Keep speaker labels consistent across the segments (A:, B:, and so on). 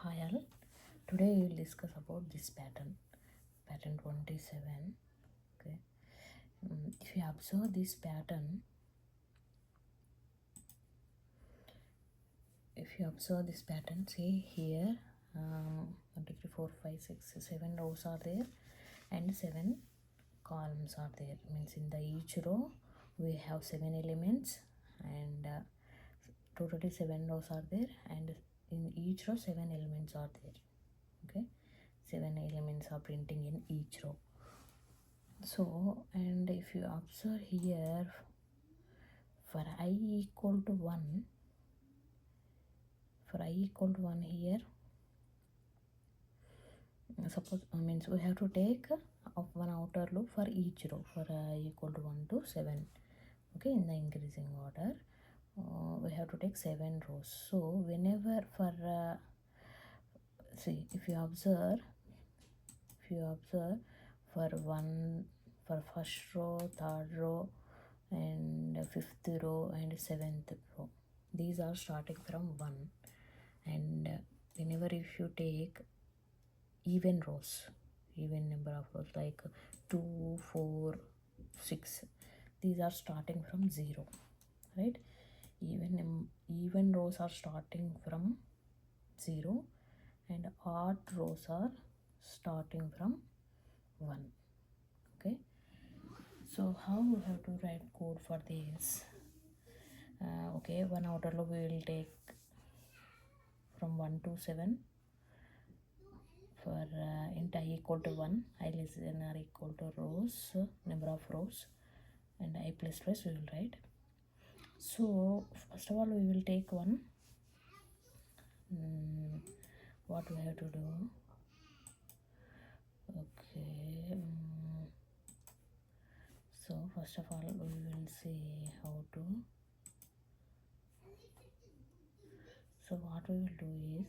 A: Hi all. Today we will discuss about this pattern 27. Okay. If you observe this pattern, see here, 1, 2, 3, 4, 5, 6, 7 rows are there and 7 columns are there. Means in the each row we have 7 elements and totally 7 rows are there, and in each row 7 elements are there. Okay, 7 elements are printing in each row. So, and if you observe here, for I equal to 1, here, suppose means we have to take one outer loop for each row for I equal to 1 to 7. Okay, in the increasing order, we have to take 7 rows. So whenever for see, if you observe for first row, third row, and fifth row and seventh row, these are starting from 1, and whenever if you take even number of rows like 2, 4, 6, these are starting from 0, right? Even rows are starting from 0 and odd rows are starting from 1. Okay, so how we have to write code for this? Okay, one outer loop we will take from 1 to 7 for int I equal to 1, I less than or equal to rows, number of rows, and I plus plus we will write. So first of all we will take one. What we have to do? Okay, so first of all we will see how to. So what we will do is,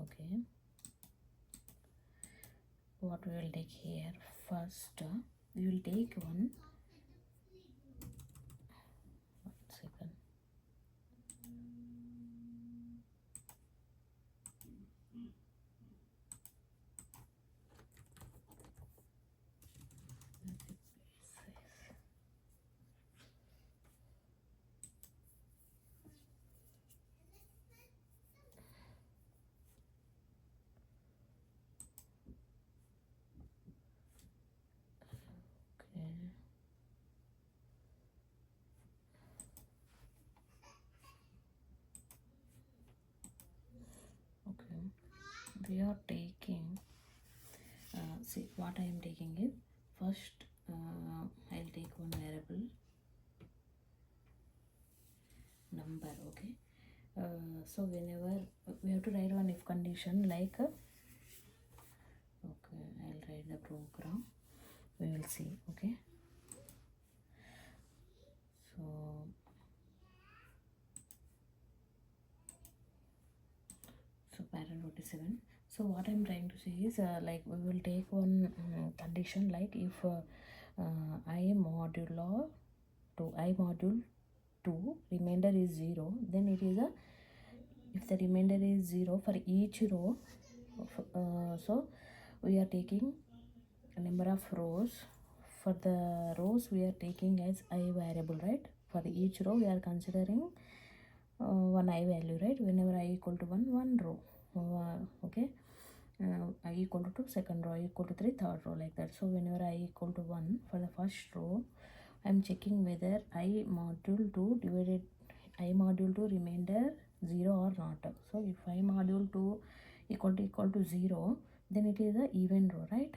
A: okay, what we will take here first, we will take one second. Okay, okay, we are taking, see what I am taking is first, I'll take one variable number. Okay, so whenever we have to write one if condition like, okay, I'll write the program, we will see. Okay, so pattern 27. So what I'm trying to say is, like we will take one condition like if I module 2 remainder is 0, then it is a, if the remainder is 0 for each row, so we are taking a number of rows. For the rows we are taking as I variable, right? For each row we are considering one I value, right? Whenever I equal to 1 row, okay, I equal to 2 second row, I equal to 3 third row, like that. So whenever I equal to 1 for the first row, I'm checking whether I module 2 remainder 0 or not. So if I module 2 equal to 0, then it is a even row, right?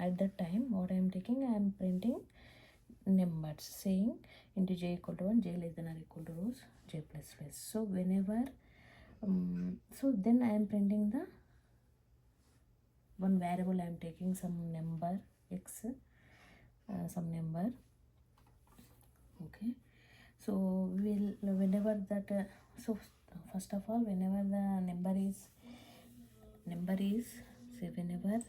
A: At that time what I am taking, I am printing numbers saying into j equal to 1, j less than or equal to rows, j plus plus. So whenever so then I am printing the one variable, I am taking some number x, some number. Okay, So whenever that so first of all, whenever the number is say whenever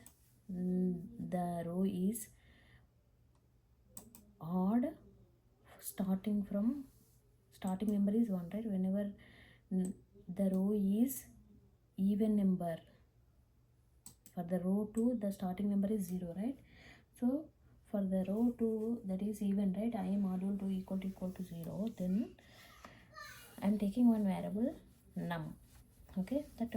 A: the row is odd, starting number is 1, right? Whenever the row is even number, for the row 2 the starting number is 0, right? So for the row 2 that is even, right, I module 2 equal to 0, then I'm taking one variable num. Okay, that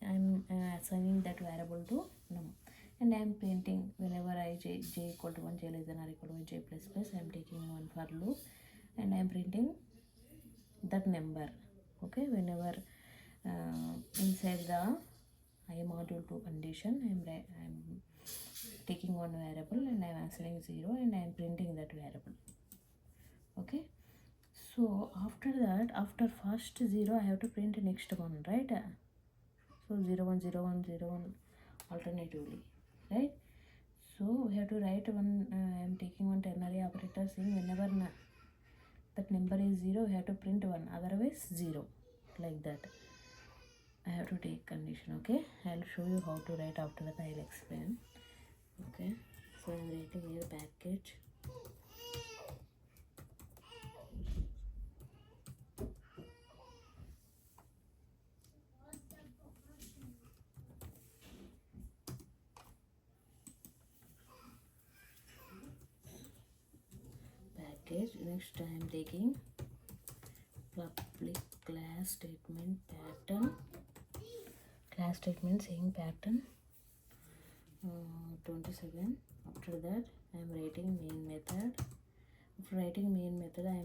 A: I'm assigning that variable to num, and I'm printing whenever j equal to 1, j less than or equal to j plus plus, I'm taking one for loop and I'm printing that number. Okay, whenever inside the I module 2 condition, I'm taking one variable and I'm assigning 0 and I'm printing that variable. Okay, so after that, after first 0 I have to print next one, right? So 0 1 0 1 0 1 alternatively, right? So we have to write one I am taking one ternary operator saying whenever that number is 0 we have to print 1, otherwise 0, like that I have to take condition. Okay, I'll show you how to write. After that I'll explain. Okay, so I'm writing here package next I am taking public class statement pattern, class statement saying pattern 27. After that I am writing main method. After writing main method I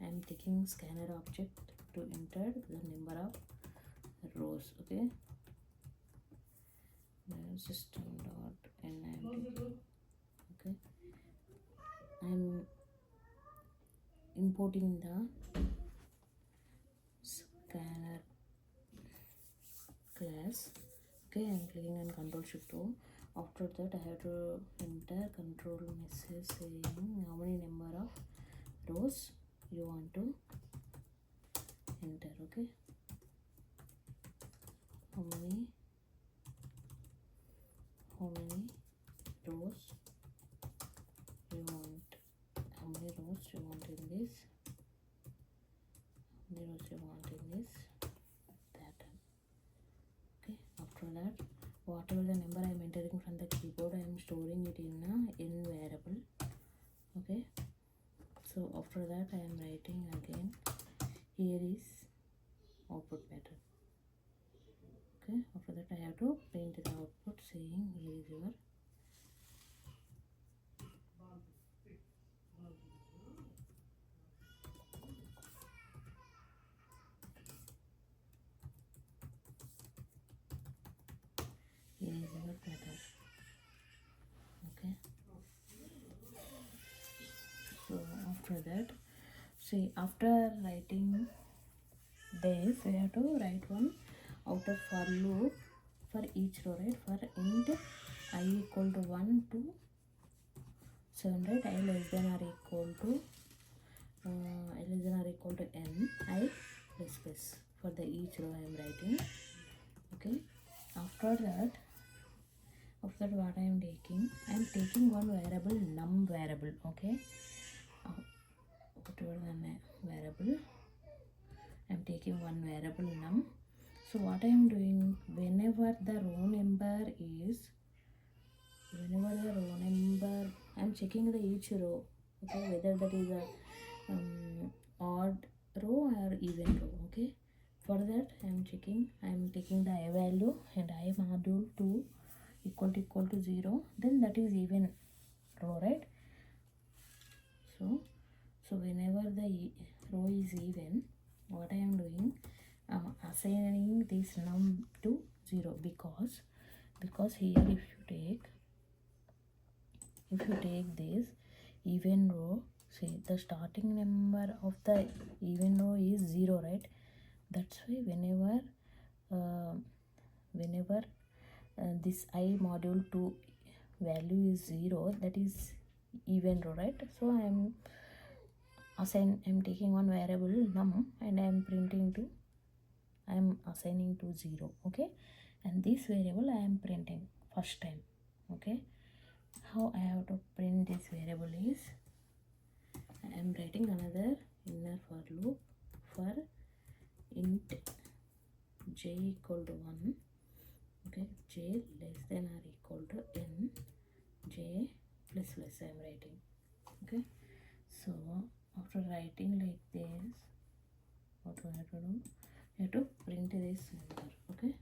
A: am taking scanner object to enter the number of rows. Okay, system dot and I am taking, okay, I am importing the scanner class. Okay, I'm clicking on Control Shift O. After that I have to enter control message saying how many number of rows you want to enter. Okay, how many rows you want, how many rows you want in this, how many rows you want in this pattern. Okay, after that whatever the number I am entering from the keyboard I am storing it in a n variable. Okay, so after that I am writing again here is output pattern. Okay, after that I have to print the output saying here is your pattern. Okay, so after that, see, after writing this we have to write one outer for loop for each row, right? For int I equal to 1 to 7, right? I less than or equal to I less than or equal to n, I plus plus for the each row I am writing. Okay, after that what I am taking one variable num variable. Okay, whatever the variable I'm taking one variable num. So what I am doing, whenever the row number I'm checking the each row, okay, whether that is a odd row or even row. Okay, for that I'm taking the I value and I module 2 equal to 0, then that is even row, right? So whenever the row is even, what I am doing, assigning this num to 0, because here if you take this even row, see the starting number of the even row is 0, right? That's why whenever this I module 2 value is 0, that is even row, right? So I am I'm taking one variable num and I'm assigning to 0. Okay, and this variable I am printing first time. Okay, how I have to print this variable is I am writing another inner for loop for int j equal to 1. Okay, j less than or equal to n j plus plus I am writing. Okay, so after writing like this, what do I have to do? I have to print this number. Okay,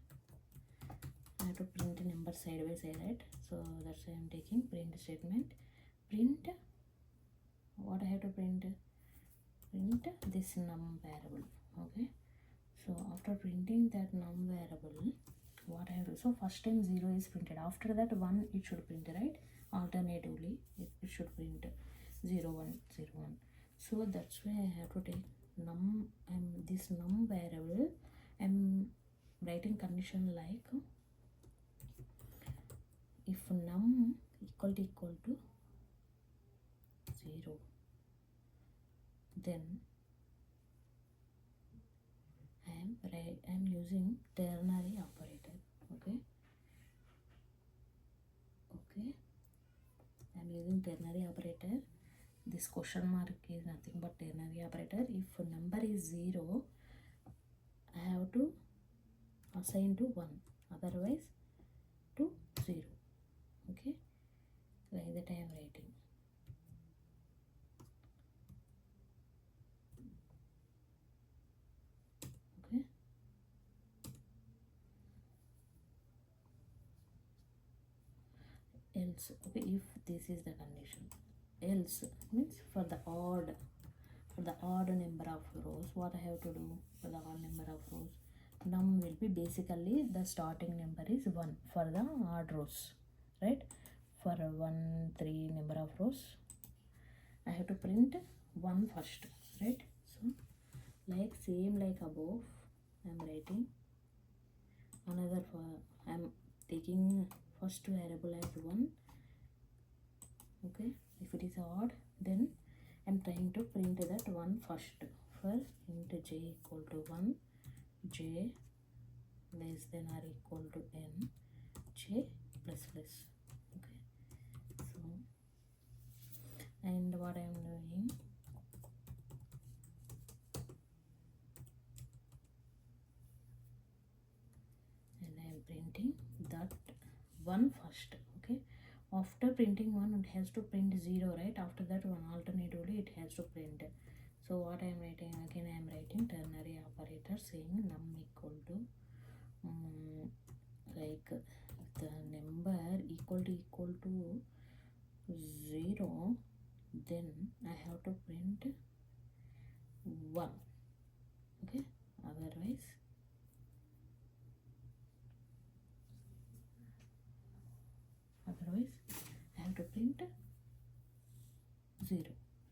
A: I have to print a number side by side, right? So that's why I am taking print statement. Print what I have to print this num variable. Okay, so after printing that num variable, what I have to, so first time 0 is printed, after that 1 it should print, right? Alternatively it should print 0 1 0 1. So that's why I have to take num this num variable. I'm writing condition like if num equal to 0, then I'm using ternary operator. Okay, I'm using ternary operator. This question mark is nothing but ternary operator. If number is 0, I have to assign to 1, otherwise to 0. Okay, like that I am writing. Okay, else, okay, if this is the condition, else means for the odd number of rows, what I have to do for the odd number of rows, num will be basically the starting number is 1 for the odd rows, right? For 1 3 number of rows I have to print 1 first, right? So like same like above I am writing another for I am taking first variable as 1. Okay, if it is odd, then I'm trying to print that 1 first for int j equal to 1, j less than or equal to n, j plus plus. Okay, so and what I am doing, and I am printing that 1 first. Okay, after printing 1 it has to print 0, right? After that 1 alternatively it has to print. So what I am writing again, I am writing ternary operator saying num equal to like if the number equal to 0, then I have to print 1. Okay, otherwise I have to print 0,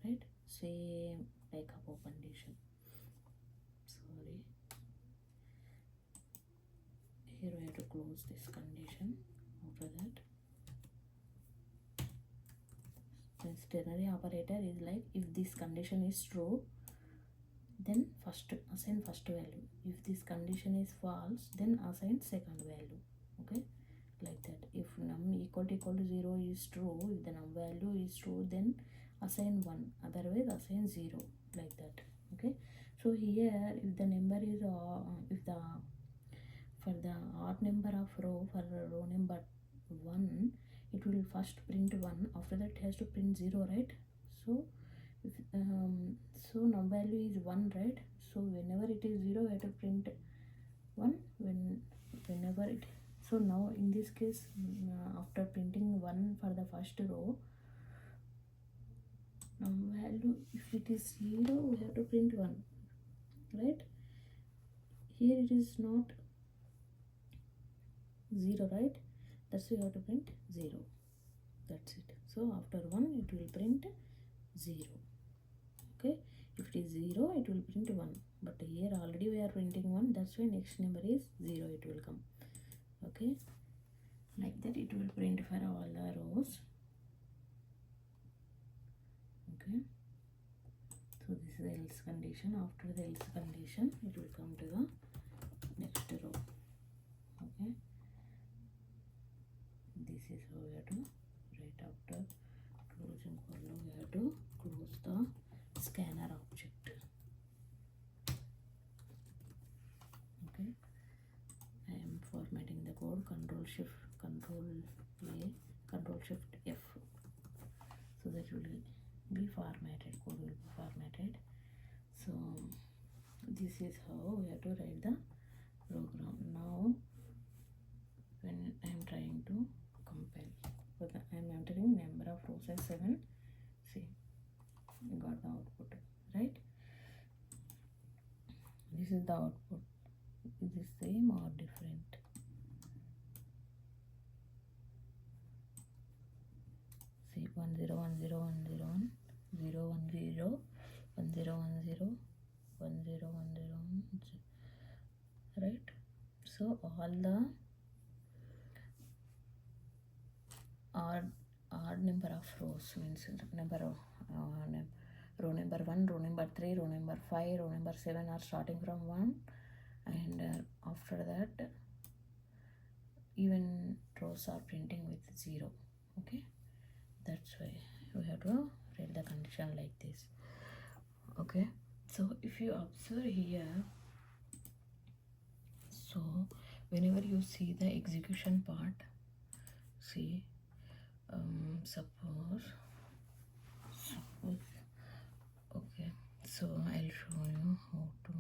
A: right? Same like above condition. Sorry, here we have to close this condition. After that, this ternary operator is like if this condition is true, then first assign first value. If this condition is false, then assign second value. Okay, like that. If num equal to 0 is true, if the num value is true, then assign 1, otherwise assign 0, like that. Okay, so here if the number is if the for the odd number of row, for row number 1, it will first print 1, after that it has to print 0, right? So if, so num value is 1, right? So whenever it is 0 we have to print 1 whenever it, so now in this case after printing 1 for the first row, num value if it is 0 we have to print 1, right? Here it is not 0, right? That's why you have to print 0. That's it. So after 1 it will print 0. Okay, if it is 0 it will print 1, but here already we are printing 1, that's why next number is 0 it will come. Okay, like that it will print for all the rows. Okay, So this is the else condition. After the else condition, it will come to the next row. Okay, this is how we have to write. After closing column, we have to close the scanner object. Okay, I am formatting the code. Control Shift F, so that will be formatted. Code will be formatted. So this is how we have to write the program. Now when I am trying to compile, but I am entering number of rows as 7. See, you got the output, right? This is the output. Is it same or different? See, 1 0 1 0 1 0 1 0 1 0 1 0 1 0 1 0 1 0 1, right? So all the odd number of rows means number of row number 1, row number 3, row number 5, row number 7 are starting from 1, and after that even rows are printing with 0. Okay, that's why we have to write the condition like this. Okay, so if you observe here, so whenever you see the execution part, see, suppose okay, so I'll show you how to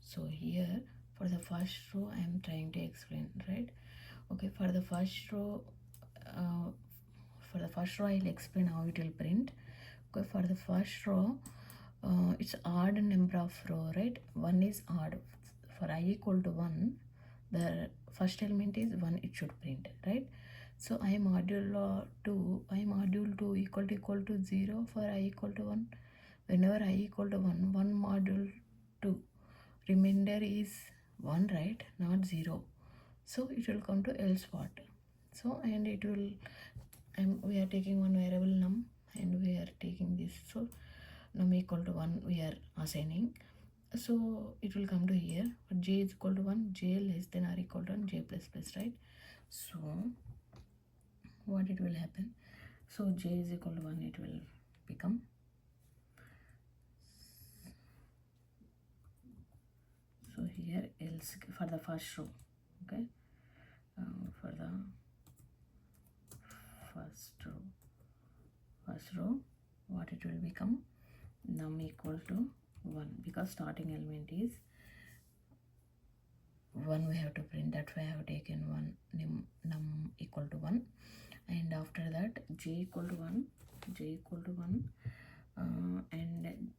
A: so here for the first row I am trying to explain, right? Okay, for the first row I'll explain how it will print. Okay, for the first row it's odd number of row, right? 1 is odd. For I equal to 1, the first element is 1, it should print, right? So I module 2 equal to 0 for I equal to 1. Whenever I equal to 1 module 2, remainder is 1, right? Not 0. So it will come to else part. So and it will, we are taking one variable num and we are taking this. So num equal to 1 we are assigning. So it will come to here. But j is equal to 1, j less than or equal to 1, j plus plus, right? So what it will happen? So j is equal to 1, it will become. So here else for the first row, okay, for the first row what it will become? Num equal to 1, because starting element is 1, we have to print. That's why I have taken 1, num equal to 1, and after that j equal to 1, and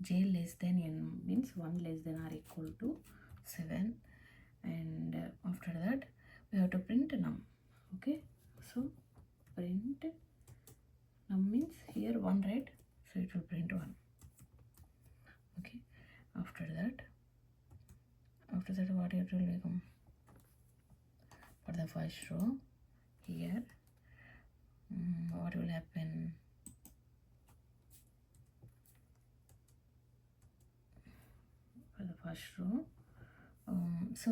A: j less than n means 1 less than or equal to 7, and after that we have to print num. Okay, so print num means here 1, right? So it will print 1. Okay, after that what it will become? For the first row here, what will happen? For the first row, so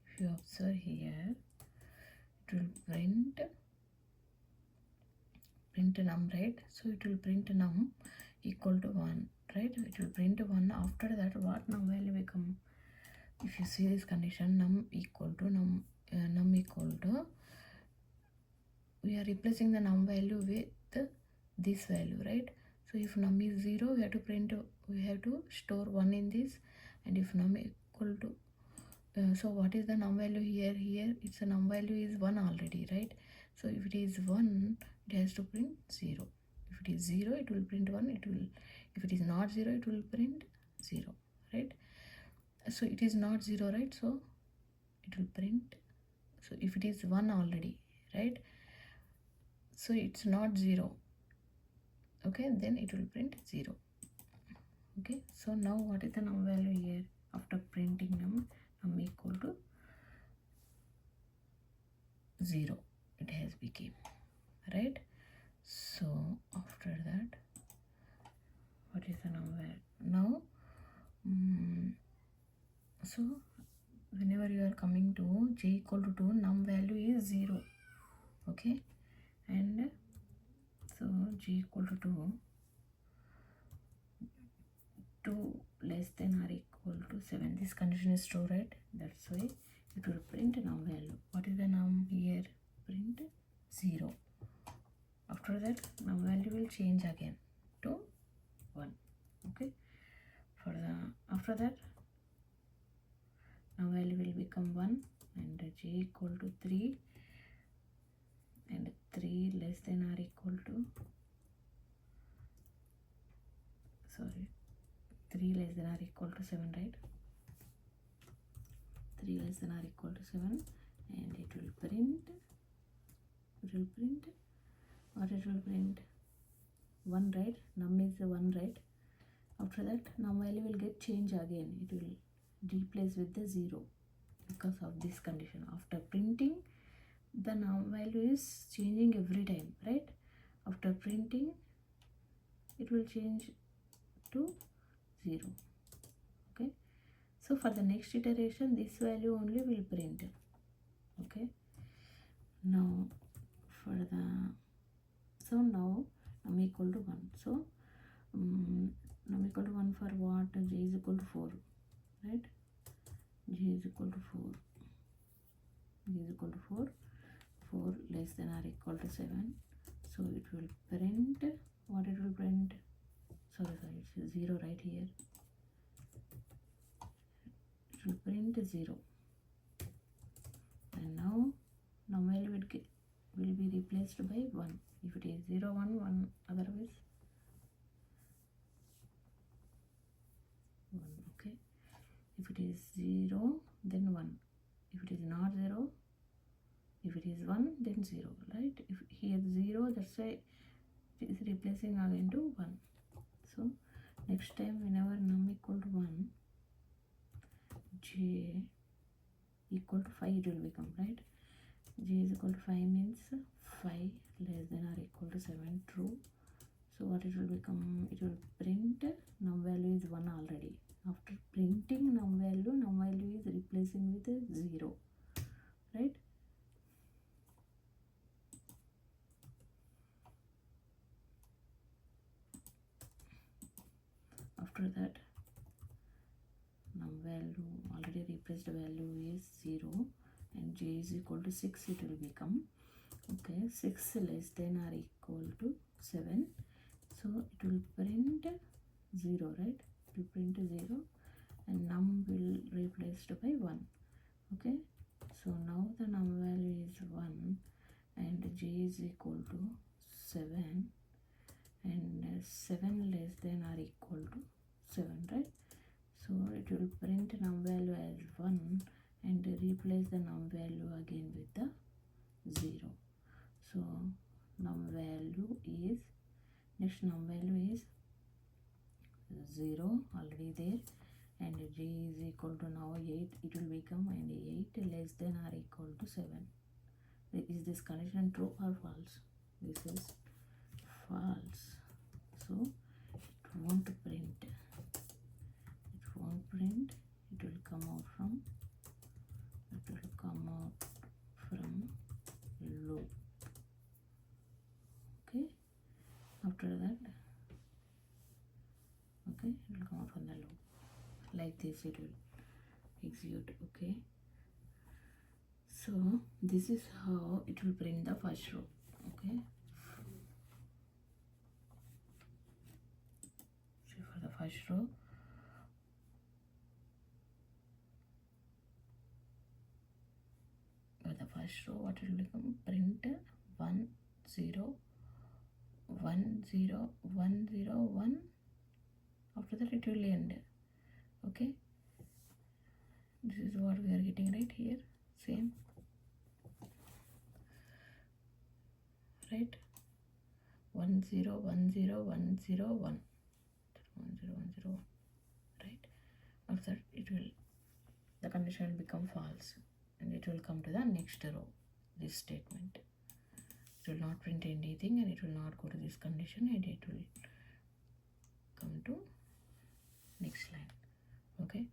A: if you observe here, it will print num, right? So it will print num equal to 1, right? It will print 1. After that what num value become? If you see this condition, num equal to we are replacing the num value with this value, right? So if num is 0, we have to store 1 in this, and if num equal to so what is the num value here? Here it's a num value is 1 already, right? So if it is 1, it has to print 0. If it is 0, it will print 1. If it is not 0, it will print 0, right? So it is not 0, right? So it will print. So if it is 1 already, right? So it's not 0. Okay, then it will print 0. Okay, so now what is the num value here? After printing num equal to 0 it has become, right? So after that, what is the num value now? So whenever you are coming to j equal to 2, num value is 0. Okay, and so j equal to 2 less than or equal to 7. This condition is true, right? That's why it will print num value. What is the num here? Print 0. After that, num value will change again to 1. Okay, for the after that, num value will become 1 and j equal to 3 and 3 less than or equal to 3 less than or equal to 7, right? 3 less than or equal to 7, and it will print what it will print 1, right? Num is 1, right? After that, num value will get changed again. It will replace with the 0 because of this condition. After printing, the num value is changing every time, right? After printing, it will change to 0. Okay, so for the next iteration, this value only will print. Okay, now for the now num equal to 1. So num equal to 1 for what? J is equal to 4, right? J is equal to 4. J is equal to 4. 4 less than or equal to 7. So it will print what it will print? Sorry, it's 0 right here. It will print 0. And now num value will be replaced by 1. If it is 0, 1, 1, otherwise 1. Okay, if it is 0, then 1. If it is not 0, if it is 1, then 0, right? If here 0, that's why it is replacing again to 1. So next time, whenever num equal to 1, j equal to 5 it will become, right? J is equal to 5 means 5 less than or equal to 7, true. So what it will become? It will print num value is 1 already. After printing num value is replacing with a 0, right? After that, num value already replaced value is 0 and j is equal to 6 it will become. Okay, 6 less than or equal to 7. So it will print 0, right? It will print 0 and num will replaced by 1. Okay, so now the num value is 1 and j is equal to 7 and 7 less than or equal to 7, right? So it will print num value as 1 and replace the num value again with the 0. So num value is, next num value is 0 already there, and j is equal to now 8 it will become, and 8 less than or equal to 7. Is this condition true or false? This is false. So it won't print. It won't print. It will come out from loop. Okay. After that, okay, it will come out from the loop. Like this it will execute. Okay. So this is how it will print the first row. Okay. So for the first row, what it will become? Print 1 0 1 0 1 0 1. After that it will end. Okay, this is what we are getting right here. Same, right? 1 0 1 0 1 0 1 1 0 0 1 0 1, right? After that it will, the condition will become false and it will come to the next row, this statement. It will not print anything and it will not go to this condition and it will come to next line. Okay,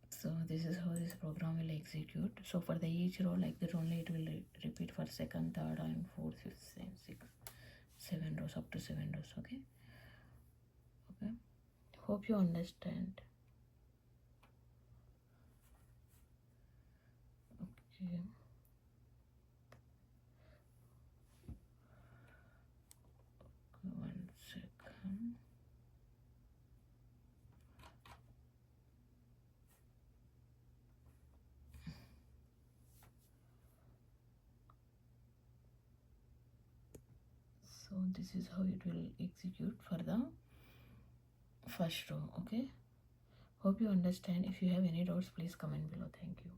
A: so this is how this program will execute. So for the each row like that only, it will repeat for second, third and fourth, fifth and sixth, 7 rows, up to 7 rows. Okay, hope you understand. Okay, one second. So this is how it will execute for the first row. Okay, hope you understand. If you have any doubts, please comment below. Thank you.